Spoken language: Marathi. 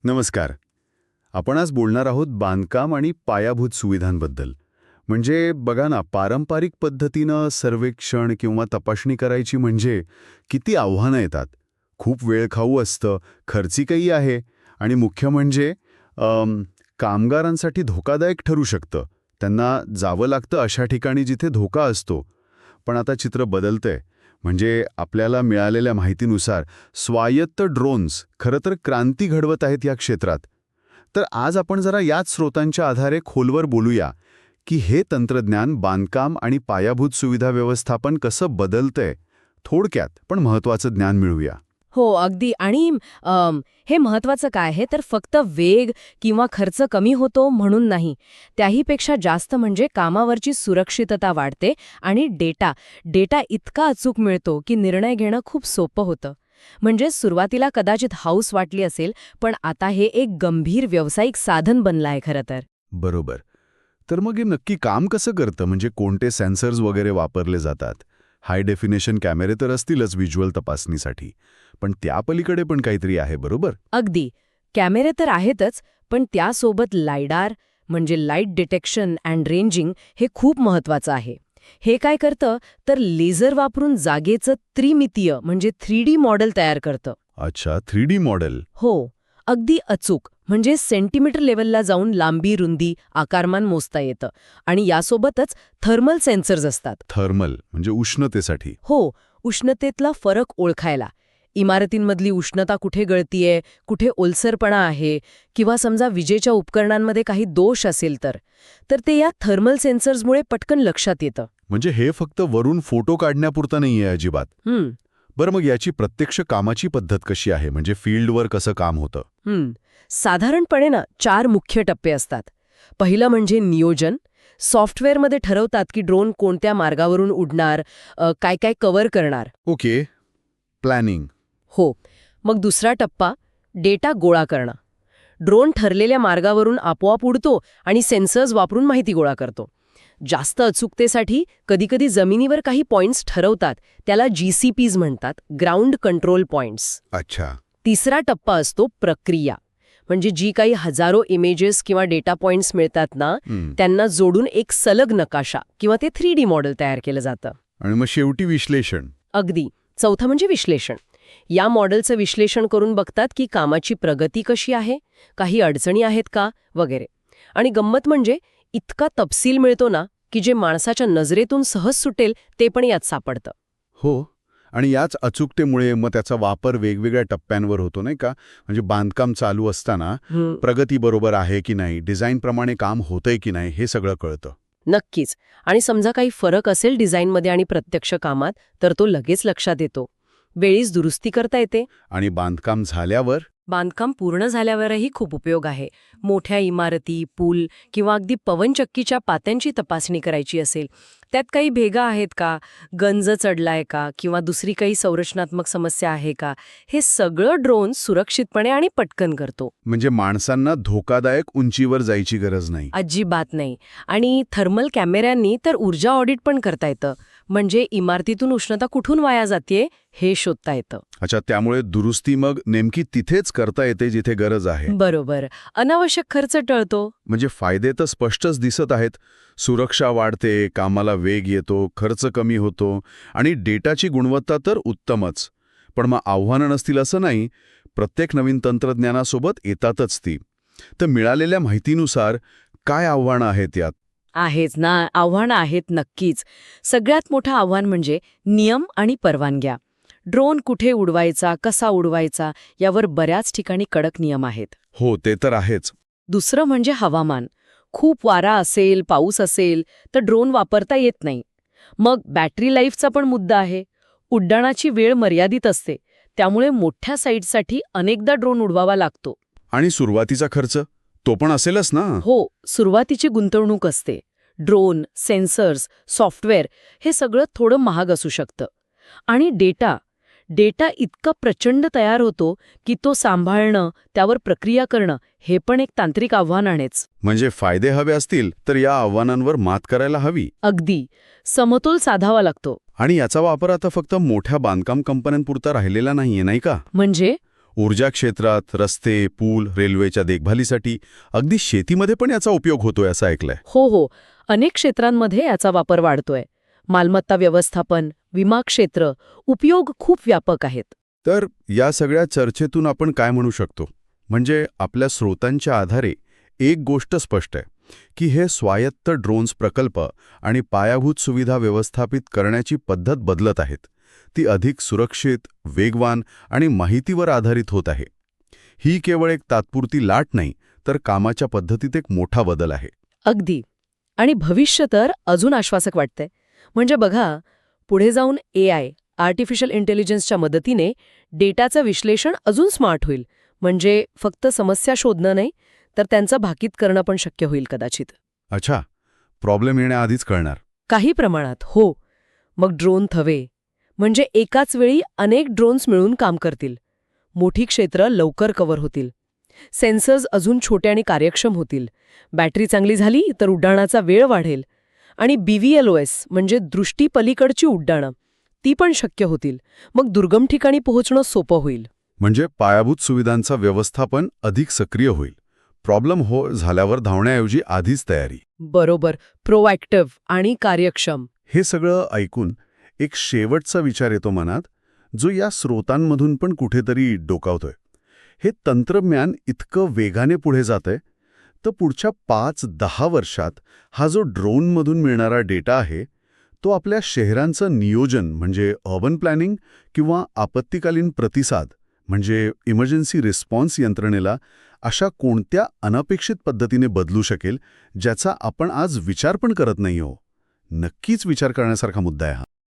नमस्कार. आपण आज बोलणार आहोत बांधकाम आणि पायाभूत सुविधांबद्दल. म्हणजे बघा ना, पारंपरिक पद्धतीनं सर्वेक्षण किंवा तपासणी करायची म्हणजे किती आव्हानं येतात. खूप वेळखाऊ असतं, खर्चिकही आहे आणि मुख्य म्हणजे कामगारांसाठी धोकादायक ठरू शकतं. त्यांना जावं लागतं अशा ठिकाणी जिथे धोका असतो. पण आता चित्र बदलतंय. म्हणजे आपल्याला मिळालेल्या माहितीनुसार स्वायत्त ड्रोन्स खरं तर क्रांती घडवत आहेत या क्षेत्रात. तर आज आपण जरा याच स्रोतांच्या आधारे खोलवर बोलूया की हे तंत्रज्ञान बांधकाम आणि पायाभूत सुविधा व्यवस्थापन कसं बदलतंय. थोडक्यात पण महत्त्वाचं ज्ञान मिळवूया. हो, अगदी. आणि हे महत्वाचं काय आहे तर फक्त वेग किंवा खर्च कमी होतो म्हणून नाही. त्याहीपेक्षा जास्त म्हणजे कामावरची सुरक्षितता वाढते आणि डेटा इतका अचूक मिळतो की निर्णय घेणं खूप सोपं होतं. म्हणजे सुरुवातीला कदाचित हौस वाटली असेल, पण आता हे एक गंभीर व्यावसायिक साधन बनलं आहे खरं तर. बरोबर. तर मग हे नक्की काम कसं करतं? म्हणजे कोणते सेन्सर्स वगैरे वापरले जातात? हाय डेफिनेशन कॅमेरे तर असतीलच व्हिज्युअल तपासणीसाठी, पण त्या पलीकडे पण काहीतरी आहे, बरोबर? अगदी. कॅमेरे तर आहेतच, पण त्यासोबत लायडार म्हणजे लाईट डिटेक्शन अँड रेंजिंग हे खूप महत्वाचं आहे. हे काय करतं तर लेझर वापरून जागेचं त्रिमितीय म्हणजे 3D मॉडेल तयार करतं. अच्छा, 3D मॉडेल. हो, अगदी अचूक. म्हणजे सेंटीमीटर लेवलला जाऊन लांबी, रुंदी, आकारमान मोजता येतं. आणि यासोबतच थर्मल सेन्सर्स असतात. थर्मल म्हणजे उष्णतेसाठी. हो, उष्णतेतला फरक ओळखायला. इमारतींमधली उष्णता कुठे गळतीये, कुठे ओलसरपणा आहे, किंवा समजा विजेच्या उपकरणांमध्ये काही दोष असेल तर ते या थर्मल सेन्सर्समुळे पटकन लक्षात येतं. म्हणजे हे फक्त वरून फोटो काढण्यापुरतं नाहीये अजिबात. बरं, मग याची प्रत्यक्ष कामाची पद्धत कशी आहे? म्हणजे फील्डवर कसं काम होतं? साधारणपणे 4 मुख्य टप्पे असतात. पहिलं म्हणजे नियोजन. सॉफ्टवेअरमध्ये ठरवतात की ड्रोन कोणत्या मार्गावरून उडणार, काय काय कव्हर करणार. Okay, planning. हो. मग दुसरा टप्पा डेटा गोळा करणं. ड्रोन ठरलेल्या मार्गावरून आपोआप उडतो आणि सेन्सर्स वापरून माहिती गोळा करतो. जास्त अचूकतेसाठी कधीकधी जमिनीवर काही पॉइंट्स ठरवतात. त्याला GCPs म्हणतात, ग्राउंड कंट्रोल पॉइंट्स. अच्छा. तिसरा टप्पा असतो प्रक्रिया. म्हणजे जी काही हजारो इमेजेस किंवा डेटा पॉइंट्स मिळतात ना, त्यांना जोडून एक सलग नकाशा किंवा ते 3D मॉडेल तयार केलं जातं. आणि मग शेवटी विश्लेषण. अगदी. चौथं म्हणजे विश्लेषण. या मॉडेलचं विश्लेषण करून बघतात की कामाची प्रगती कशी आहे, काही अडचणी आहेत का वगैरे. आणि गंमत म्हणजे इतका तपशील मिळतो ना की जे माणसाच्या नजरेतून सहज सुटेल ते पण यात सापडतं. हो. आणि याच अचूकतेमुळे मग त्याचा वापर वेगवेगळ्या टप्प्यांवर होतो, नाही का? म्हणजे बांधकाम चालू असताना प्रगती बरोबर आहे की नाही, डिझाईनप्रमाणे काम होतंय की नाही, हे सगळं कळतं. नक्कीच. आणि समजा काही फरक असेल डिझाईनमध्ये आणि प्रत्यक्ष कामात तर तो लगेच लक्षात येतो. वेळीच दुरुस्ती करता येते. आणि बांधकाम झाल्यावर बांधकाम पूर्ण झाल्यावरही खूप उपयोग आहे. मोठ्या इमारती, पूल किंवा अगदी पवनचक्कीच्या पात्यांची तपासणी करायची असेल, त्यात काही भेगा आहेत का, गंज चढलाय का किंवा दुसरी काही संरचनात्मक समस्या आहे का, हे सगळं ड्रोन सुरक्षितपणे आणि पटकन करतो. म्हणजे माणसांना धोकादायक उंचीवर जायची गरज नाही. अजिबात नाही. आणि थर्मल कॅमेऱ्यांनी तर ऊर्जा ऑडिट पण करता येतं. म्हणजे इमारतीतून उष्णता कुठून वाया जातेय हे शोधता येतं. अच्छा, त्यामुळे दुरुस्ती मग नेमकी तिथेच करता येते जिथे गरज आहे. बरोबर. अनावश्यक खर्च टळतो. म्हणजे फायदे तर स्पष्टच दिसत आहेत. सुरक्षा वाढते, कामाला वेग येतो, खर्च कमी होतो आणि डेटाची गुणवत्ता तर उत्तमच. पण मग आव्हानं नसतील असं नाही. प्रत्येक नवीन तंत्रज्ञानासोबत येतातच ती. तर मिळालेल्या माहितीनुसार काय आव्हानं आहेत यात? आहेच ना, आव्हानं आहेत नक्कीच. सगळ्यात मोठं आव्हान म्हणजे नियम आणि परवानग्या. ड्रोन कुठे उडवायचा, कसा उडवायचा यावर बऱ्याच ठिकाणी कडक नियम आहेत. हो, ते तर आहेच. दुसरं म्हणजे हवामान. खूप वारा असेल, पाऊस असेल तर ड्रोन वापरता येत नाही. मग बॅटरी लाईफचा पण मुद्दा आहे. उड्डाणाची वेळ मर्यादित असते, त्यामुळे मोठ्या साईटसाठी अनेकदा ड्रोन उडवावा लागतो. आणि सुरुवातीचा खर्च तो पण असेलच ना? हो, सुरुवातीची गुंतवणूक असते. ड्रोन, सेन्सर्स, सॉफ्टवेअर हे सगळं थोडं महाग असू शकतं. आणि डेटा इतका प्रचंड तयार होतो की तो सांभाळणं, त्यावर प्रक्रिया करणं हे पण एक तांत्रिक आव्हान आहेच. म्हणजे फायदे हवे असतील तर या आव्हानांवर मात करायला हवी. अगदी. समतोल साधावा लागतो. आणि याचा वापर आता फक्त मोठ्या बांधकाम कंपन्यांपुरता राहिलेला नाहीये, नाही का? म्हणजे ऊर्जा क्षेत्रात, रस्ते, पूल, रेल्वेच्या देखभालीसाठी, अगदी शेतीमध्ये पण याचा उपयोग होतोय असं ऐकलंय. हो, अनेक क्षेत्रांमध्ये याचा वापर वाढतोय. मालमत्ता व्यवस्थापन, विमा क्षेत्र, उपयोग खूप व्यापक आहेत. तर या सगळ्या चर्चेतून आपण काय म्हणू शकतो? म्हणजे आपल्या स्रोतांच्या आधारे एक गोष्ट स्पष्ट आहे की हे स्वायत्त ड्रोन्स प्रकल्प आणि पायाभूत सुविधा व्यवस्थापित करण्याची पद्धत बदलत आहेत. ती अधिक सुरक्षित, वेगवान आणि माहितीवर आधारित होत आहे. ही केवळ एक तात्पुरती लाट नाही, तर कामाच्या पद्धतीत एक मोठा बदल आहे. अगदी. आणि भविष्य तर अजून आश्वासक वाटतंय. म्हणजे बघा, पुढे जाऊन AI, आर्टिफिशियल इंटेलिजन्सच्या मदतीने डेटाचं विश्लेषण अजून स्मार्ट होईल. म्हणजे फक्त समस्या शोधणं नाही, तर त्यांचं भाकीत करणं पण शक्य होईल कदाचित. अच्छा, प्रॉब्लेम येण्याआधीच कळणार. काही प्रमाणात, हो. मग ड्रोन थवे. म्हणजे एकाच वेळी अनेक ड्रोन्स मिळून काम करतील. मोठी क्षेत्र लवकर कव्हर होतील. सेन्सर्स अजून छोटे आणि कार्यक्षम होतील. बॅटरी चांगली झाली तर उड्डाणाचा वेळ वाढेल. आणि BVLOS म्हणजे दृष्टी पलीकडची उड्डाणं, ती पण शक्य होतील. मग दुर्गम ठिकाणी पोहोचणं सोपं होईल. म्हणजे पायाभूत सुविधांचं व्यवस्थापन अधिक सक्रिय होईल. प्रॉब्लेम झाल्यावर धावण्याऐवजी आधीच तयारी. बरोबर. प्रोॲक्टिव्ह आणि कार्यक्षम. हे सगळं ऐकून एक शेवटचा विचार येतो मनात, जो या स्रोतांमधून पण कुठेतरी डोकावतोय. हे तंत्रज्ञान इतकं वेगाने पुढे जातंय, तर पुढच्या 5-10 वर्षात हा जो ड्रोनमधून मिळणारा डेटा आहे, तो आपल्या शहरांचं नियोजन म्हणजे अर्बन प्लॅनिंग किंवा आपत्कालीन प्रतिसाद म्हणजे इमर्जन्सी रिस्पॉन्स यंत्रणेला अशा कोणत्या अनपेक्षित पद्धतीने बदलू शकेल, ज्याचा आपण आज विचार पण करत नाही आहोत. नक्कीच विचार करण्यासारखा मुद्दा आहे हा.